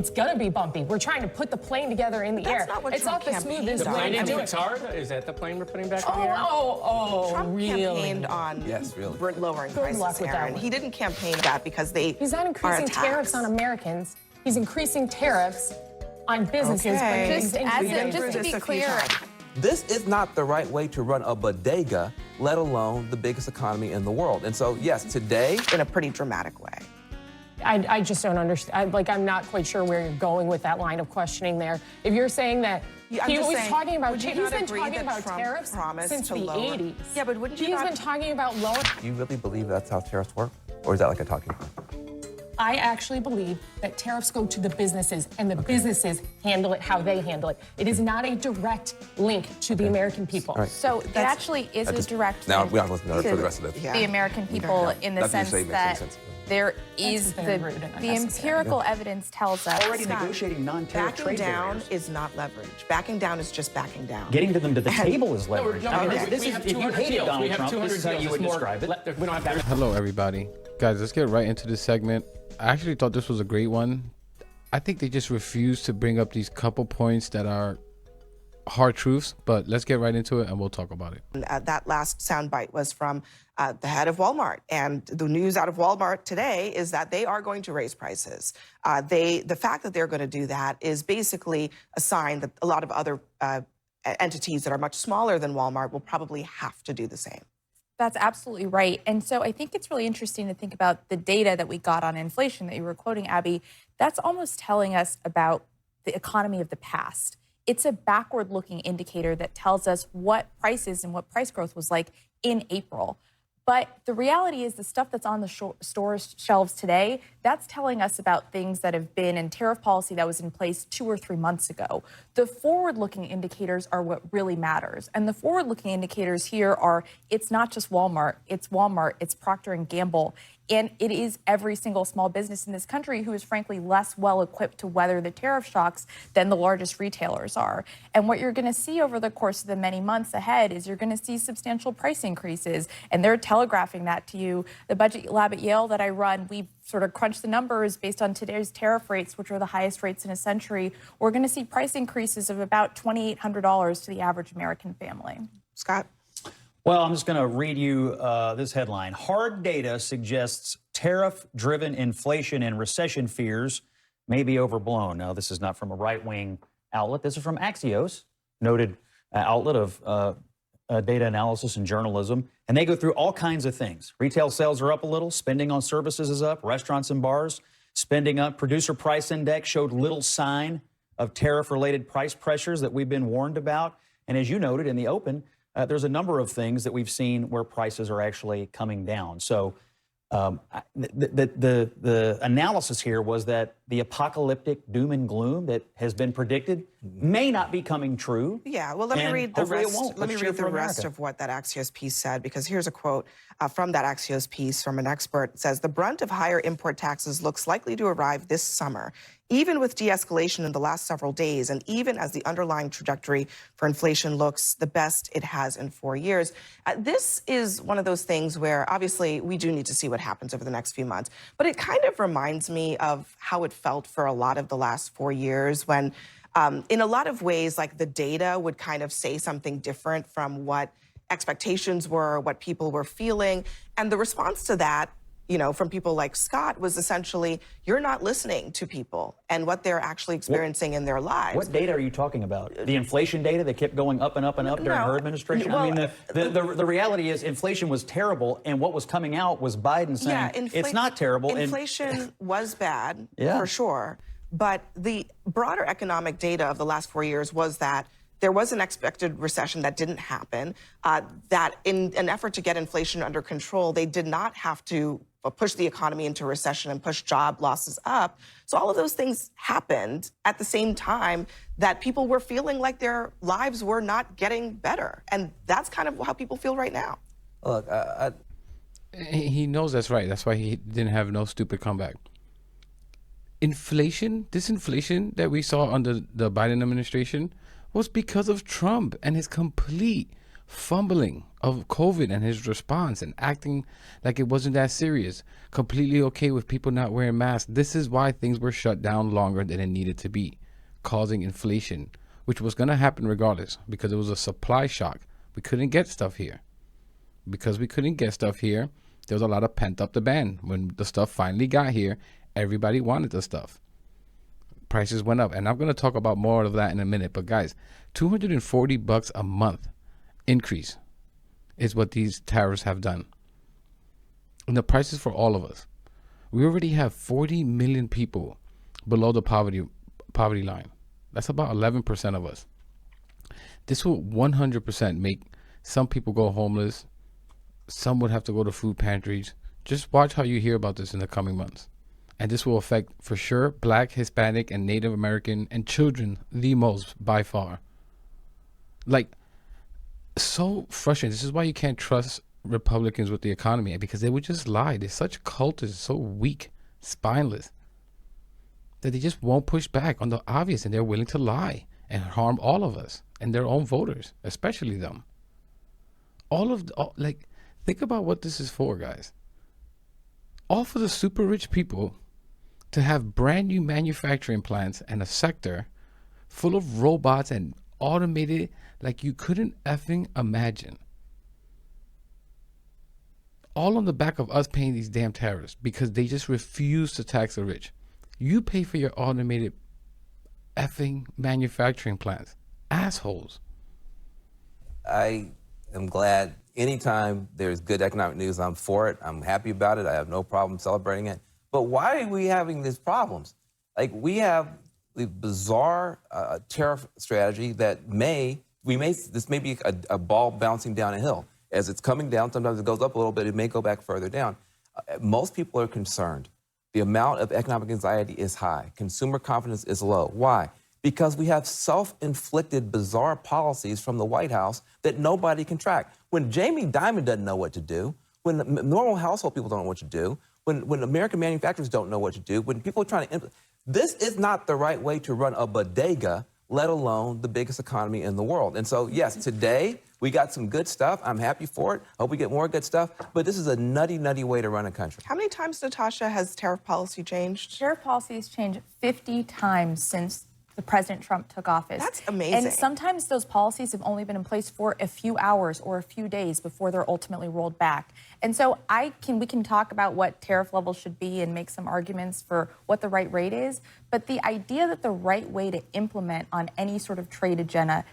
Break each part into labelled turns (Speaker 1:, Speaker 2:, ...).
Speaker 1: It's gonna be bumpy. We're trying to put the plane together in the air. It's not the smoothest way to do it.
Speaker 2: Is that the plane we're putting back in the air?
Speaker 3: Trump
Speaker 1: really?
Speaker 3: campaiged on lowering prices, Aaron. He didn't campaign that because
Speaker 1: He's not increasing tariffs on Americans. He's increasing tariffs on businesses.
Speaker 4: Just to be clear,
Speaker 5: this is not the right way to run a bodega, let alone the biggest economy in the world. And so, yes, today,
Speaker 3: in a pretty dramatic way.
Speaker 1: I just don't understand. I'm not quite sure where you're going with that line of questioning there. If you're saying that he was talking about, he's been talking about tariffs since the 80s.
Speaker 3: Yeah, but wouldn't you
Speaker 1: He's been talking about lower.
Speaker 5: do you really believe that's how tariffs work? Or is that like a talking point?
Speaker 1: I actually believe that tariffs go to the businesses, and the businesses handle it how they handle it. It is not a direct link to the American people.
Speaker 5: Right.
Speaker 4: So it actually is a direct
Speaker 5: Now,
Speaker 4: link
Speaker 5: we don't listen to the rest of this.
Speaker 4: the American people in the sense that there is the empirical evidence tells us.
Speaker 6: Already negotiating non-tariff trade
Speaker 3: barriers. Backing down is not leverage. Backing down is just backing down.
Speaker 6: Getting to them to the table is leverage.
Speaker 2: No,
Speaker 6: I mean, this is, if you hated Donald Trump, this is how you would describe it.
Speaker 2: We don't have to.
Speaker 7: Hello, everybody. Guys, let's get right into this segment. I actually thought this was a great one. I think they just refuse to bring up these couple points that are hard truths, but let's get right into it and we'll talk about it.
Speaker 3: That last soundbite was from the head of Walmart, and the news out of Walmart today is that they are going to raise prices. The fact that they're going to do that is basically a sign that a lot of other entities that are much smaller than Walmart will probably have to do the same.
Speaker 4: That's absolutely right. And so I think it's really interesting to think about the data that we got on inflation that you were quoting, Abby. That's almost telling us about the economy of the past. It's a backward-looking indicator that tells us what prices and what price growth was like in April. But the reality is the stuff that's on the store shelves today, that's telling us about things that have been in tariff policy that was in place 2 or 3 months ago. The forward-looking indicators are what really matters. And the forward-looking indicators here are, it's not just Walmart, it's Procter & Gamble. And it is every single small business in this country who is frankly less well equipped to weather the tariff shocks than the largest retailers are. And what you're going to see over the course of the many months ahead is you're going to see substantial price increases. And they're telegraphing that to you. The budget lab at Yale that I run, we sort of crunch the numbers based on today's tariff rates, which are the highest rates in a century. We're going to see price increases of about $2,800 to the average American family.
Speaker 3: Scott?
Speaker 6: Well, I'm just going to read you this headline. Hard data suggests tariff-driven inflation and recession fears may be overblown. Now, this is not from a right-wing outlet. This is from Axios, noted outlet of data analysis and journalism. And they go through all kinds of things. Retail sales are up a little. Spending on services is up. Restaurants and bars spending up. Producer price index showed little sign of tariff-related price pressures that we've been warned about. And as you noted in the open, there's a number of things that we've seen where prices are actually coming down. So the analysis here was that the apocalyptic doom and gloom that has been predicted may not be coming true.
Speaker 3: Yeah, well, let me read the rest of what that Axios piece said, because here's a quote from that Axios piece from an expert. It says, the brunt of higher import taxes looks likely to arrive this summer, even with de-escalation in the last several days, and even as the underlying trajectory for inflation looks the best it has in 4 years. This is one of those things where, obviously, we do need to see what happens over the next few months. But it kind of reminds me of how it felt for a lot of the last 4 years when, in a lot of ways, like the data would kind of say something different from what expectations were, what people were feeling. And the response to that, you know, from people like Scott was essentially, you're not listening to people and what they're actually experiencing in their lives.
Speaker 6: What data are you talking about? The inflation data that kept going up and up and up during her administration?
Speaker 3: Well,
Speaker 6: I mean, the reality is inflation was terrible, and what was coming out was Biden saying it's not terrible.
Speaker 3: Inflation was bad, for sure. But the broader economic data of the last 4 years was that there was an expected recession that didn't happen, that in an effort to get inflation under control, they did not have to push the economy into recession and push job losses up. So all of those things happened at the same time that people were feeling like their lives were not getting better. And that's kind of how people feel right now.
Speaker 5: Look,
Speaker 7: he knows that's right. That's why he didn't have no stupid comeback. Inflation, this inflation that we saw under the Biden administration was because of Trump and his complete fumbling of COVID and his response and acting like it wasn't that serious, completely okay with people not wearing masks. This is why things were shut down longer than it needed to be, causing inflation, which was going to happen regardless because it was a supply shock. We couldn't get stuff here. Because we couldn't get stuff here, there was a lot of pent-up demand. When the stuff finally got here, everybody wanted the stuff. Prices went up, and I'm going to talk about more of that in a minute. But guys, $240 a month increase is what these tariffs have done. And the prices for all of us. We already have 40 million people below the poverty line. That's about 11% of us. This will 100% make some people go homeless. Some would have to go to food pantries. Just watch how you hear about this in the coming months. And this will affect, for sure, Black, Hispanic, and Native American and children the most by far. Like, so frustrating. This is why you can't trust Republicans with the economy, because they would just lie. They're such cultists, so weak, spineless, that they just won't push back on the obvious, and they're willing to lie and harm all of us and their own voters, especially them. Think about what this is for, guys. All for the super rich people to have brand new manufacturing plants and a sector full of robots and automated like you couldn't effing imagine. All on the back of us paying these damn tariffs because they just refuse to tax the rich. You pay for your automated effing manufacturing plants. Assholes.
Speaker 5: I am glad anytime there's good economic news, I'm for it. I'm happy about it. I have no problem celebrating it. But why are we having these problems? Like, we have the bizarre tariff strategy that this may be a ball bouncing down a hill. As it's coming down, sometimes it goes up a little bit, it may go back further down. Most people are concerned. The amount of economic anxiety is high. Consumer confidence is low. Why? Because we have self-inflicted bizarre policies from the White House that nobody can track. When Jamie Dimon doesn't know what to do, when normal household people don't know what to do, when American manufacturers don't know what to do, when people are trying to this is not the right way to run a bodega, let alone the biggest economy in the world. And so, yes, today we got some good stuff. I'm happy for it. Hope we get more good stuff. But this is a nutty, nutty way to run a country.
Speaker 3: How many times, Natasha, has tariff policy changed?
Speaker 4: Tariff policy has changed 50 times since the President Trump took office.
Speaker 3: That's amazing.
Speaker 4: And sometimes those policies have only been in place for a few hours or a few days before they're ultimately rolled back. And so we can talk about what tariff levels should be and make some arguments for what the right rate is. But the idea that the right way to implement on any sort of trade agenda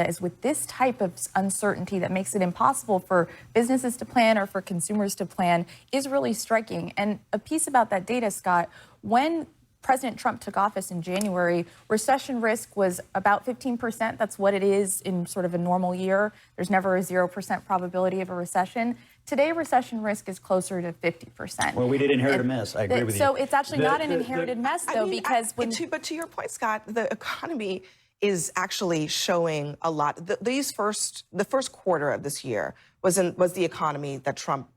Speaker 4: is with this type of uncertainty that makes it impossible for businesses to plan or for consumers to plan is really striking. And a piece about that data, Scott, when President Trump took office in January, recession risk was about 15%. That's what it is in sort of a normal year. There's never a 0% probability of a recession. Today, recession risk is closer to 50%.
Speaker 6: Well, we did inherit a mess. I agree with you.
Speaker 4: So it's actually not an inherited mess, though, because
Speaker 3: but to your point, Scott, the economy is actually showing a lot. The first quarter of this year was the economy that Trump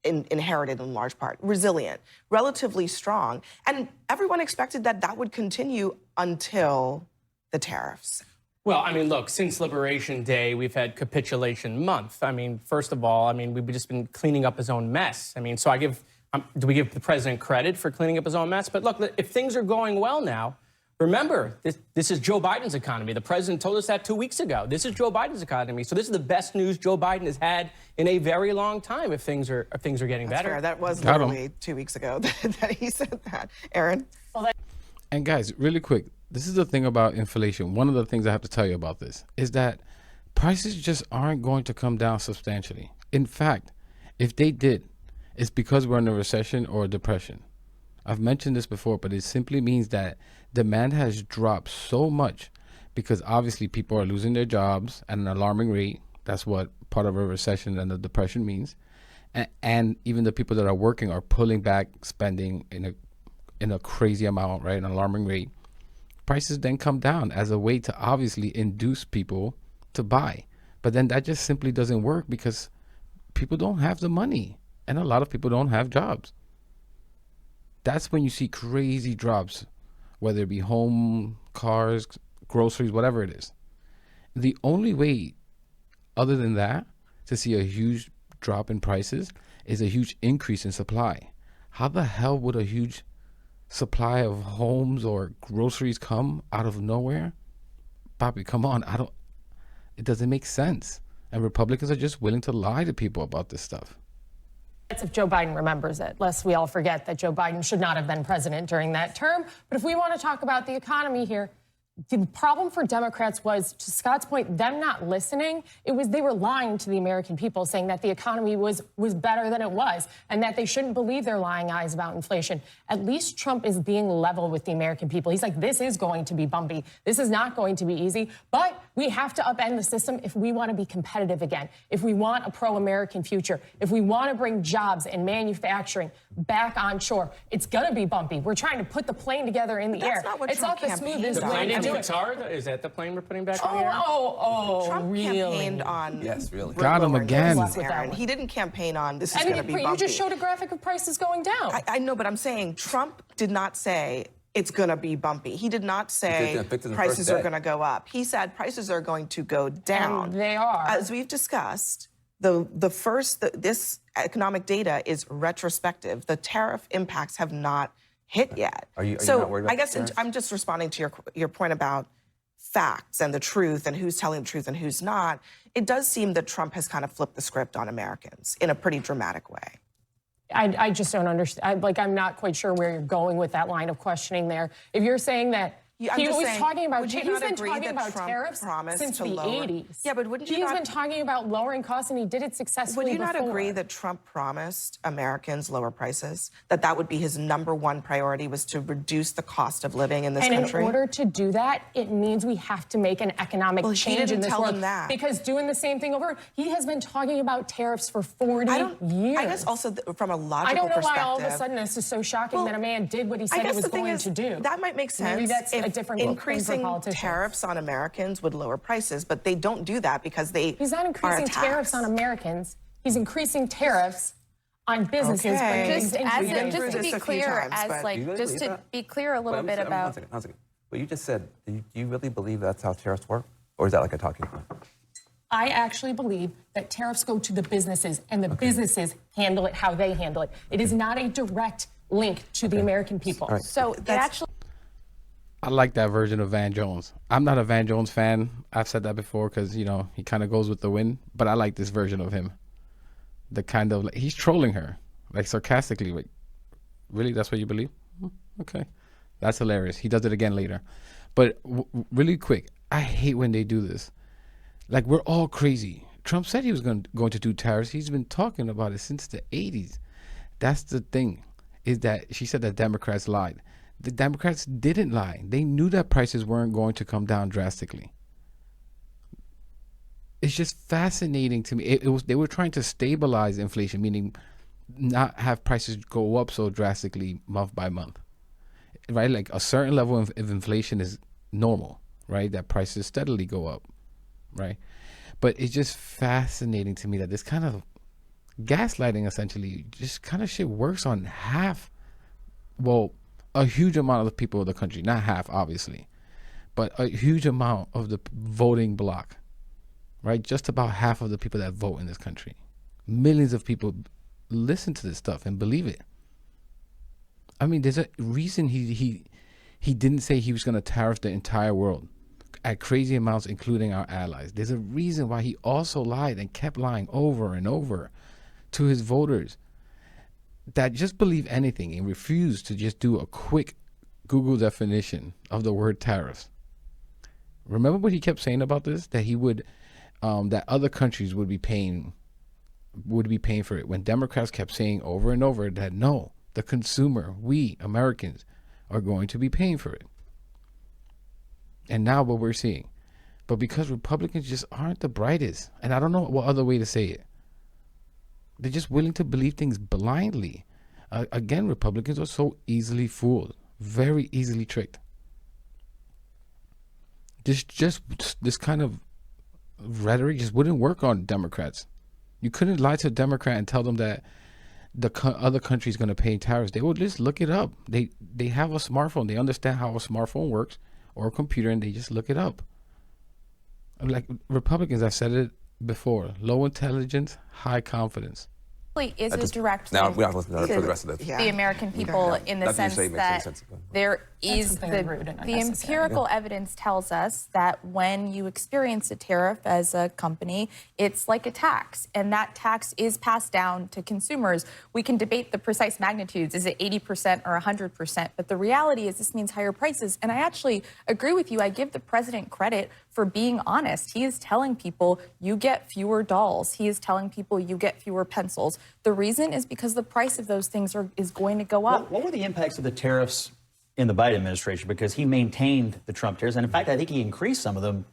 Speaker 3: inherited in large part, resilient, relatively strong. And everyone expected that would continue until the tariffs.
Speaker 2: Well, I mean, look, since Liberation Day, we've had capitulation month. I mean, first of all, we've just been cleaning up his own mess. So do we give the president credit for cleaning up his own mess? But look, if things are going well now, remember, this is Joe Biden's economy. The president told us that 2 weeks ago. This is Joe Biden's economy. So this is the best news Joe Biden has had in a very long time if things are getting better.
Speaker 3: Fair. That was literally 2 weeks ago that he said that. Aaron?
Speaker 7: And guys, really quick, this is the thing about inflation. One of the things I have to tell you about this is that prices just aren't going to come down substantially. In fact, if they did, it's because we're in a recession or a depression. I've mentioned this before, but it simply means that demand has dropped so much because obviously people are losing their jobs at an alarming rate. That's what part of a recession and a depression means. And even the people that are working are pulling back spending in a crazy amount, right? An alarming rate. Prices then come down as a way to obviously induce people to buy. But then that just simply doesn't work because people don't have the money and a lot of people don't have jobs. That's when you see crazy drops, whether it be home, cars, groceries, whatever it is. The only way other than that, to see a huge drop in prices is a huge increase in supply. How the hell would a huge supply of homes or groceries come out of nowhere? Bobby, come on. It doesn't make sense. And Republicans are just willing to lie to people about this stuff.
Speaker 1: That's if Joe Biden remembers it, lest we all forget that Joe Biden should not have been president during that term. But if we want to talk about the economy here, the problem for Democrats was, to Scott's point, them not listening. They were lying to the American people, saying that the economy was better than it was and that they shouldn't believe their lying eyes about inflation. At least Trump is being level with the American people. He's like, this is going to be bumpy. This is not going to be easy, but we have to upend the system if we want to be competitive again, if we want a pro-American future, if we want to bring jobs and manufacturing back on shore. It's going to be bumpy. We're trying to put the plane together in the air. It's not the smoothest way to do it.
Speaker 2: Is that the plane we're putting back on the air?
Speaker 3: Trump
Speaker 1: really?
Speaker 3: Campaigned on
Speaker 7: Got him again.
Speaker 3: He didn't campaign on this is going to be bumpy.
Speaker 1: You just showed a graphic of prices going down.
Speaker 3: I know, but I'm saying Trump did not say it's going to be bumpy. He did not say prices are going to go up. He said prices are going to go down.
Speaker 1: And they are.
Speaker 3: As we've discussed, this economic data is retrospective. The tariff impacts have not hit yet.
Speaker 5: Are you not worried about
Speaker 3: I guess
Speaker 5: tariffs?
Speaker 3: I'm just responding to your point about facts and the truth and who's telling the truth and who's not. It does seem that Trump has kind of flipped the script on Americans in a pretty dramatic way.
Speaker 1: I just don't understand. I'm not quite sure where you're going with that line of questioning there. If you're saying that he's been talking about tariffs since the 80s.
Speaker 3: Yeah, but wouldn't you
Speaker 1: He's been talking about lowering costs, and he did it successfully
Speaker 3: Would you
Speaker 1: before.
Speaker 3: not agree that Trump promised Americans lower prices? That would be his #1 priority, was to reduce the cost of living in this country?
Speaker 1: And in order to do that, it means we have to make an economic change in this world.
Speaker 3: That.
Speaker 1: Because doing the same thing over, he has been talking about tariffs for 40 years.
Speaker 3: I guess also from a logical perspective.
Speaker 1: I don't know why all of a sudden this is so shocking that a man did what he said he was going to do.
Speaker 3: That might make sense.
Speaker 1: Maybe that's a different
Speaker 3: increasing tariffs on Americans would lower prices, but they don't do that because
Speaker 1: He's not increasing tariffs on Americans. He's increasing tariffs on businesses.
Speaker 3: Okay.
Speaker 4: Just to be clear a little bit about.
Speaker 5: One second. What you just said, do you really believe that's how tariffs work? Or is that like a talking point?
Speaker 1: I actually believe that tariffs go to the businesses, and the businesses handle it how they handle it. It is not a direct link to the American people.
Speaker 5: Right.
Speaker 4: So
Speaker 7: I like that version of Van Jones. I'm not a Van Jones fan. I've said that before because, he kind of goes with the wind. But I like this version of him. The kind of, he's trolling her, sarcastically. Like, really? That's what you believe? Okay. That's hilarious. He does it again later. But really quick, I hate when they do this. Like, we're all crazy. Trump said he was going to do tariffs. He's been talking about it since the 80s. That's the thing, is that she said that Democrats lied. The Democrats didn't lie. They knew that prices weren't going to come down drastically. It's just fascinating to me. They were trying to stabilize inflation, meaning not have prices go up so drastically month by month, right? Like a certain level of inflation is normal, right? That prices steadily go up, right? But it's just fascinating to me that this kind of gaslighting, essentially, just kind of shit works on a huge amount of the people of the country, not half, obviously, but a huge amount of the voting bloc, right? Just about half of the people that vote in this country. Millions of people listen to this stuff and believe it. I mean, there's a reason he didn't say he was going to tariff the entire world at crazy amounts, including our allies. There's a reason why he also lied and kept lying over and over to his voters that just believe anything and refuse to just do a quick Google definition of the word tariffs. Remember what he kept saying about this? That he would, that other countries would be paying for it. When Democrats kept saying over and over that no, the consumer, we Americans, are going to be paying for it. And now what we're seeing. But because Republicans just aren't the brightest, and I don't know what other way to say it, they're just willing to believe things blindly. Again, Republicans are so easily fooled, very easily tricked. This kind of rhetoric just wouldn't work on Democrats. You couldn't lie to a Democrat and tell them that the other country is going to pay tariffs. They would just look it up. They have a smartphone. They understand how a smartphone works, or a computer, and they just look it up. Like Republicans, I've said it before. Low intelligence, high confidence.
Speaker 4: Is a direct
Speaker 5: Now
Speaker 4: link
Speaker 5: we don't have to listen for the rest of this.
Speaker 4: the American people in the
Speaker 5: Nothing you
Speaker 4: sense
Speaker 5: say makes any
Speaker 4: that
Speaker 5: sense.
Speaker 4: there is
Speaker 1: something rude and
Speaker 4: the
Speaker 1: unnecessary.
Speaker 4: empirical evidence tells us that when you experience a tariff as a company, it's like a tax, and that tax is passed down to consumers. We can debate the precise magnitudes. Is it 80% or 100%? But the reality is this means higher prices. And I actually agree with you. I give the president credit for being honest. He is telling people you get fewer dolls. He is telling people you get fewer pencils. The reason is because the price of those things is going to go up.
Speaker 6: What were the impacts of the tariffs in the Biden administration? Because he maintained the Trump tariffs, and in fact, I think he increased some of them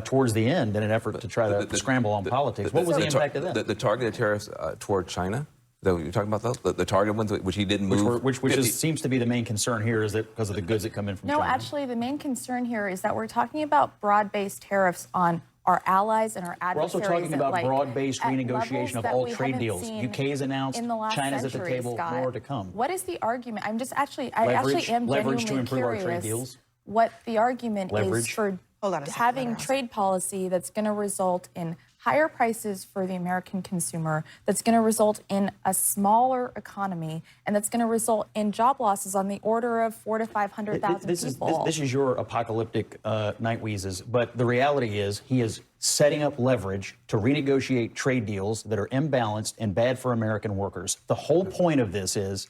Speaker 6: towards the end in an effort to try to scramble on politics. What was the impact of that?
Speaker 5: The targeted tariffs toward China. Is that what you're talking about, though? The targeted ones, which he didn't move?
Speaker 6: Which seems to be the main concern here, is that because of the goods that come in from China.
Speaker 4: No, actually, the main concern here is that we're talking about broad-based tariffs on our allies and our adversaries.
Speaker 6: We're also talking about broad-based
Speaker 4: at
Speaker 6: renegotiation of
Speaker 4: levels
Speaker 6: all
Speaker 4: that we
Speaker 6: trade
Speaker 4: haven't
Speaker 6: deals.
Speaker 4: seen
Speaker 6: UK's announced,
Speaker 4: in the last
Speaker 6: China's at the
Speaker 4: century,
Speaker 6: table,
Speaker 4: Scott.
Speaker 6: more to come.
Speaker 4: What is the argument? I actually am
Speaker 6: leverage to
Speaker 4: genuinely
Speaker 6: improve our trade
Speaker 4: curious
Speaker 6: deals.
Speaker 4: what the argument is for
Speaker 3: Hold on a second,
Speaker 4: having
Speaker 3: let her ask.
Speaker 4: trade policy that's going to result in higher prices for the American consumer, that's going to result in a smaller economy, and that's going to result in job losses on the order of 400,000 to 500,000 people.
Speaker 6: This is your apocalyptic night wheezes, but the reality is he is setting up leverage to renegotiate trade deals that are imbalanced and bad for American workers. The whole point of this is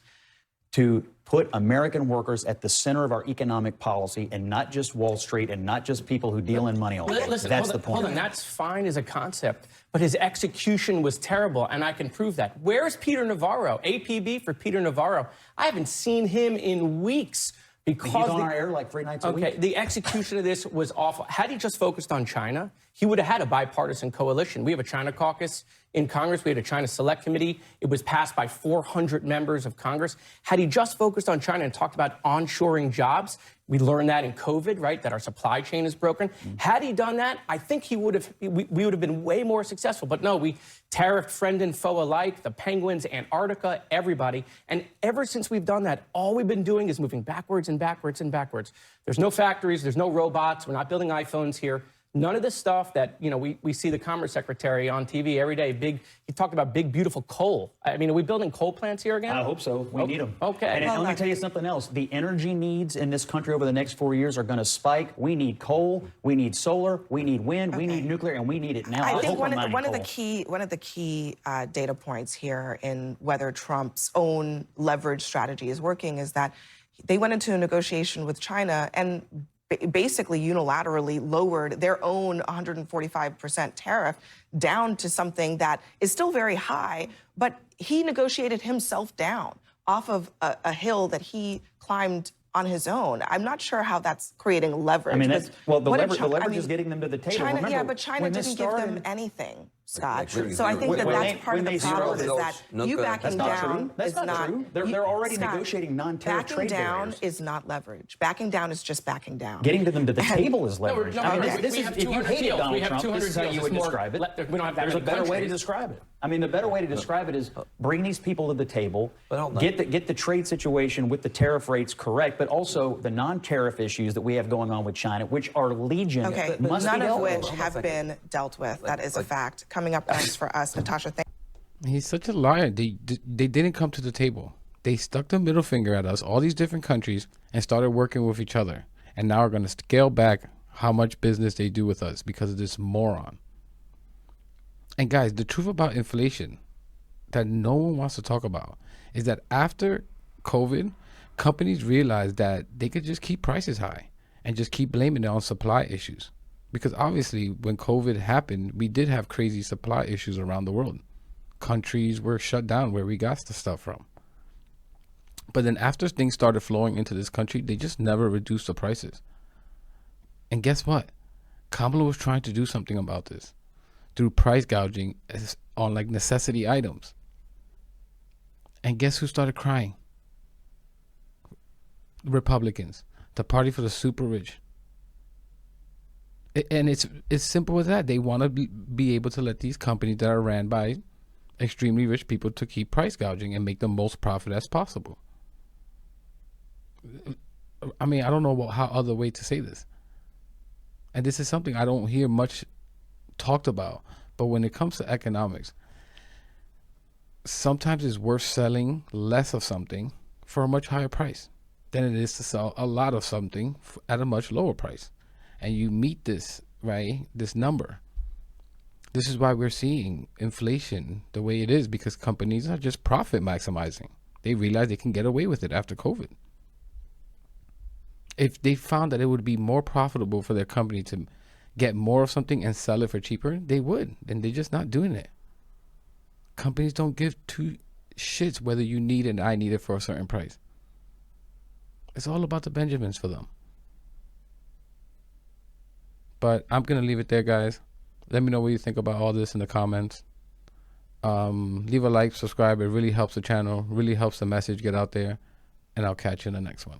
Speaker 6: to put American workers at the center of our economic policy, and not just Wall Street and not just people who deal in money all day.
Speaker 2: Listen,
Speaker 6: That's
Speaker 2: hold
Speaker 6: the
Speaker 2: on,
Speaker 6: point.
Speaker 2: hold on, that's fine as a concept, but his execution was terrible, and I can prove that. Where's Peter Navarro? APB for Peter Navarro. I haven't seen him in weeks because
Speaker 6: He's on our air like 3 nights a week.
Speaker 2: Okay, the execution of this was awful. Had he just focused on China, he would have had a bipartisan coalition. We have a China caucus in Congress. We had a China Select Committee. It was passed by 400 members of Congress. Had he just focused on China and talked about onshoring jobs, we learned that in COVID, right, that our supply chain is broken. Had he done that, I think he would have, we would have been way more successful. But no, we tariffed friend and foe alike, the penguins, Antarctica, everybody. And ever since we've done that, all we've been doing is moving backwards and backwards and backwards. There's no factories, there's no robots, we're not building iPhones here. None of this stuff that, you know, we see the Commerce Secretary on TV every day, he talked about big, beautiful coal. I mean, are we building coal plants here again?
Speaker 6: I hope so. We need them.
Speaker 2: Okay.
Speaker 6: And let me tell you something else. The energy needs in this country over the next 4 years are going to spike. We need coal, we need solar, we need wind, we need nuclear, and we need it now.
Speaker 3: I think
Speaker 6: hope
Speaker 3: one
Speaker 6: I'm not
Speaker 3: of
Speaker 6: in
Speaker 3: the key data points here in whether Trump's own leverage strategy is working is that they went into a negotiation with China and basically unilaterally lowered their own 145% tariff down to something that is still very high, but he negotiated himself down off of a hill that he climbed on his own. I'm not sure how that's creating leverage.
Speaker 6: I mean, the leverage
Speaker 3: I
Speaker 6: is getting them to the table.
Speaker 3: China,
Speaker 6: Remember,
Speaker 3: yeah, but China
Speaker 6: when
Speaker 3: didn't
Speaker 6: this
Speaker 3: give them
Speaker 6: started-
Speaker 3: anything, Scott.
Speaker 5: Like,
Speaker 3: So I think
Speaker 5: when
Speaker 3: that's part of
Speaker 6: when
Speaker 3: the
Speaker 6: they
Speaker 3: problem is
Speaker 6: started-
Speaker 3: that you
Speaker 5: That's
Speaker 3: backing
Speaker 6: not
Speaker 3: down
Speaker 6: true. That's
Speaker 3: is
Speaker 6: not
Speaker 3: not.
Speaker 6: true. They're already
Speaker 3: Scott,
Speaker 6: negotiating non-tariff trade
Speaker 3: Backing down
Speaker 6: barriers.
Speaker 3: is not leverage. Backing down is just backing down.
Speaker 6: Getting to them to the table is leverage.
Speaker 2: No,
Speaker 6: I mean,
Speaker 2: we
Speaker 6: this is,
Speaker 2: have
Speaker 6: if you
Speaker 2: 200
Speaker 6: hated
Speaker 2: deals. We
Speaker 6: Donald
Speaker 2: have
Speaker 6: Trump,
Speaker 2: 200
Speaker 6: this is how
Speaker 2: deals.
Speaker 6: you would
Speaker 2: It's more-
Speaker 6: describe it.
Speaker 2: we don't have that
Speaker 6: There's a
Speaker 2: many
Speaker 6: better way to
Speaker 2: countries.
Speaker 6: describe it. I mean, the better way to describe it is bring these people to the table,
Speaker 5: But hold on.
Speaker 6: get the trade situation with the tariff rates correct, but also the non-tariff issues that we have going on with China, which are legion,
Speaker 3: Okay,
Speaker 6: must
Speaker 3: none
Speaker 6: be
Speaker 3: of
Speaker 6: dealt with.
Speaker 3: which have been dealt with. That is a fact. Coming up next for us, Natasha, thank
Speaker 7: He's such a liar. They didn't come to the table. They stuck the middle finger at us, all these different countries, and started working with each other. And now are going to scale back how much business they do with us because of this moron. And guys, the truth about inflation that no one wants to talk about is that after COVID, companies realized that they could just keep prices high and just keep blaming it on supply issues. Because obviously when COVID happened, we did have crazy supply issues around the world. Countries were shut down where we got the stuff from. But then after things started flowing into this country, they just never reduced the prices. And guess what? Kamala was trying to do something about this through price gouging on like necessity items. And guess who started crying? Republicans, the party for the super rich. And it's simple as that. They want to be able to let these companies that are ran by extremely rich people to keep price gouging and make the most profit as possible. I mean, I don't know how other way to say this. And this is something I don't hear much talked about. But when it comes to economics, sometimes it's worth selling less of something for a much higher price than it is to sell a lot of something at a much lower price. And you meet this, right? This number. This is why we're seeing inflation the way it is, because companies are just profit maximizing. They realize they can get away with it after COVID. If they found that it would be more profitable for their company to get more of something and sell it for cheaper, they would. And they're just not doing it. Companies don't give two shits whether you need it and I need it for a certain price. It's all about the Benjamins for them. But I'm going to leave it there, guys. Let me know what you think about all this in the comments. Leave a like, subscribe. It really helps the channel, really helps the message get out there. And I'll catch you in the next one.